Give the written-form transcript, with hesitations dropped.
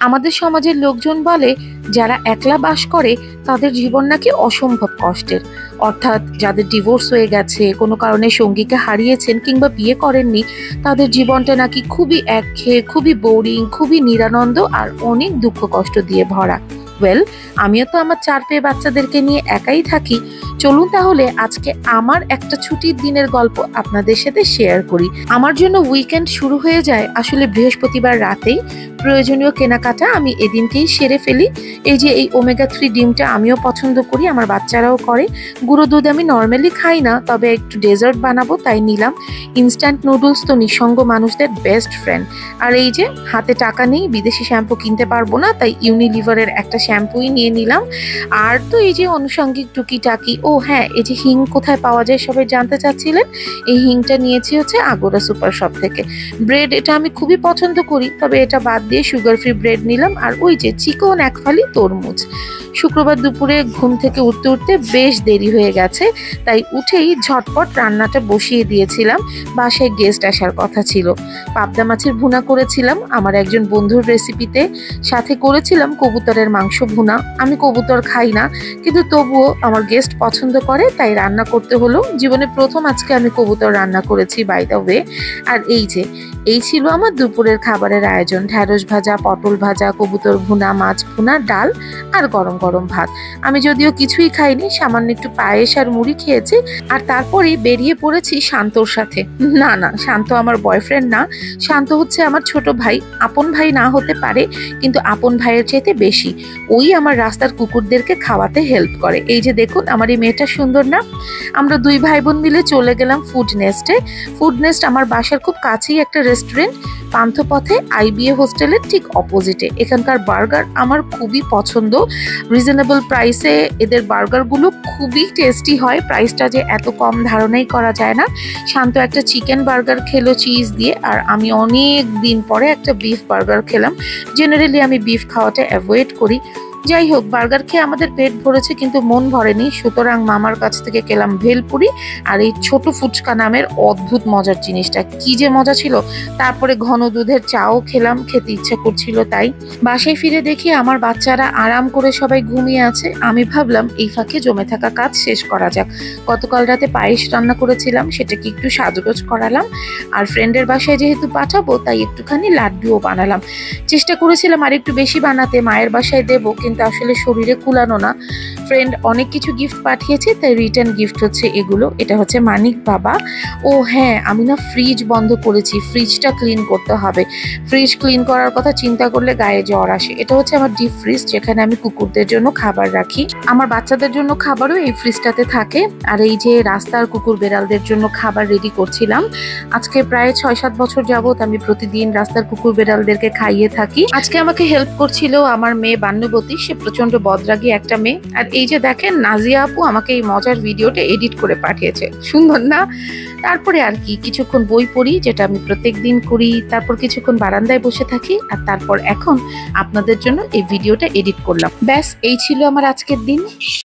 আমাদের সমাজের লোকজন বলে যারা একলা বাস করে তাদের জীবন নাকি অসম্ভব কষ্টের। অর্থাৎ যাদের ডিভোর্স হয়ে গেছে, কোনো কারণে সঙ্গীকে হারিয়েছেন কিংবা বিয়ে করেননি, তাদের জীবনটা নাকি খুবই একঘেয়ে, খুবই বোরিং, খুবই নিরানন্দ আর অনেক দুঃখ কষ্ট দিয়ে ভরা। ওয়েল, আমিও তো আমার 4 পেয়ে বাচ্চাদেরকে নিয়ে একাই থাকি। চলুন তাহলে আজকে আমার একটা ছুটির দিনের গল্প আপনাদের সাথে শেয়ার করি। আমার জন্য উইকেন্ড শুরু হয়ে যায় আসলে বৃহস্পতিবার রাতেই। প্রয়োজনীয় কেনাকাটা আমি এদিনকেই সেরে ফেলি। এই যে এই ওমেগা 3 ডিমটা আমিও পছন্দ করি, আমার বাচ্চারাও করে। গুঁড়ো দুধ আমি নর্মালি খাই না, তবে একটু ডেজার্ট বানাবো তাই নিলাম। ইনস্ট্যান্ট নুডলস তো নিঃসঙ্গ মানুষদের বেস্ট ফ্রেন্ড। আর এই যে হাতে টাকা নেই, বিদেশি শ্যাম্পু কিনতে পারবো না, তাই ইউনিলিভারের একটা শ্যাম্পুই নিয়ে নিলাম। আর তো এই যে আনুষঙ্গিক টুকিটাকি, ও হ্যাঁ, এই যে হিং কোথায় পাওয়া যায় সবাই জানতে চাচ্ছিলেন, এই হিংটা নিয়েছি হচ্ছে আগোরা সুপার শপ থেকে। ব্রেড এটা আমি খুবই পছন্দ করি, তবে এটা বাদ দিয়ে সুগার ফ্রি ব্রেড নিলাম। আর ওই যে চিকন এক ফালি তরমুজ। শুক্রবার দুপুরে ঘুম থেকে উঠতে উঠতে বেশ দেরি হয়ে গেছে, তাই উঠেই ঝটপট রান্নাটা বসিয়ে দিয়েছিলাম। বাসায় গেস্ট আসার কথা ছিল। পাবদা মাছের ভুনা করেছিলাম আমার একজন বন্ধুর রেসিপিতে, সাথে করেছিলাম কবুতরের মাংস ভুনা। আমি কবুতর খাই না, কিন্তু তবুও আমার গেস্ট পছন্দ করে, তাই রান্না করতে হলো। জীবনে প্রথম আজকে আমি কবুতর রান্না করেছি, বাই দ্য ওয়ে। আর এই ছিল আমার দুপুরের খাবারের আয়োজন। ঢ্যাঁড়স ভাজা, পটল ভাজা, কবুতর ভুনা, মাছ ভুনা, ডাল আর গরম গরম ভাত। আমি যদিও কিছুই খাইনি, সামান্য একটু পায়েস আর মুড়ি খেয়েছি। আর তারপরেই বেরিয়ে পড়েছি শান্তর সাথে। না না, শান্ত আমার বয়ফ্রেন্ড না, শান্ত হচ্ছে আমার ছোট ভাই। আপন ভাই না হতে পারে, কিন্তু আপন ভাইয়ের চাইতে বেশি। ওই আমার রাস্তার কুকুরদেরকে খাওয়াতে হেল্প করে। এই যে দেখুন, আমার এই মেয়েটা সুন্দর না? আমরা 2 ভাই বোন মিলে চলে গেলাম ফুড নেস্টে। ফুড নেস্ট আমার বাসার খুব কাছেই একটা রেস্টুরেন্ট, পান্থপথে IBA হোস্টেলের ঠিক অপোজিটে। এখানকার বার্গার আমার খুবই পছন্দ। রিজনেবল প্রাইসে এদের বার্গারগুলো খুবই টেস্টি হয়। প্রাইসটা যে এত কম ধারণাই করা যায় না। শান্ত একটা চিকেন বার্গার খেলো চিজ দিয়ে, আর আমি অনেক দিন পরে একটা বিফ বার্গার খেলাম। জেনারেলি আমি বিফ খাওয়াটা অ্যাভয়েড করি। যাই হোক, বার্গার খেয়ে আমাদের পেট ভরেছে, কিন্তু মন ভরেনি। সুতরাং মামার কাছ থেকে খেলাম ভেলপুরি আর এই ছোট ফুচকা নামের অদ্ভুত মজার জিনিসটা। কি যে মজা ছিল। তারপরে ঘন দুধের চাও খেলাম, খেতে ইচ্ছা করছিল তাই। বাসায় ফিরে দেখি আমার বাচ্চারা আরাম করে সবাই ঘুমিয়ে আছে। আমি ভাবলাম এই ফাঁকে জমে থাকা কাজ শেষ করা যাক। গতকাল রাতে পায়েস রান্না করেছিলাম, সেটাকে একটু সাজগোজ করালাম। আর ফ্রেন্ডের বাসায় যেহেতু পাঠাবো, তাই একটুখানি লাড্ডুও বানালাম। চেষ্টা করেছিলাম আর একটু বেশি বানাতে, মায়ের বাসায় দেবো, কিন্তু আসলে শরীরে কুলানো না। ফ্রেন্ড অনেক কিছু গিফট পাঠিয়েছে, তাই রিটার্ন গিফট হচ্ছে এগুলো। এটা হচ্ছে মানিক বাবা। ও হ্যাঁ, আমি না ফ্রিজ বন্ধ করেছি, ফ্রিজটা ক্লিন করতে হবে। ফ্রিজ ক্লিন করার কথা চিন্তা করলে গায়ে জ্বর আসে। এটা হচ্ছে আমার ডিপ ফ্রিজ, যেখানে আমি কুকুরদের জন্য খাবার রাখি। আমার বাচ্চাদের জন্য খাবারও এই ফ্রিজটাতে থাকে। আর এই যে রাস্তার কুকুর বেড়ালদের জন্য খাবার রেডি করছিলাম। আজকে প্রায় 6-7 বছর যাবত আমি প্রতিদিন রাস্তার কুকুর বেড়ালদেরকে খাইয়ে থাকি। আজকে আমাকে হেল্প করছিল আমার মেয়ে বান্যবতী, সে প্রচন্ড বদরাগী একটা মেয়ে। আর এই যে দেখেন, নাজিয়া আপু আমাকে এই মজার ভিডিওটা এডিট করে পাঠিয়েছে, সুন্দর না? তারপরে আর কি, কিছুক্ষণ বই পড়ি, যেটা আমি প্রত্যেকদিন করি। তারপর কিছুক্ষণ বারান্দায় বসে থাকি। আর তারপর এখন আপনাদের জন্য এই ভিডিওটা এডিট করলাম। ব্যাস, এই ছিল আমার আজকের দিন।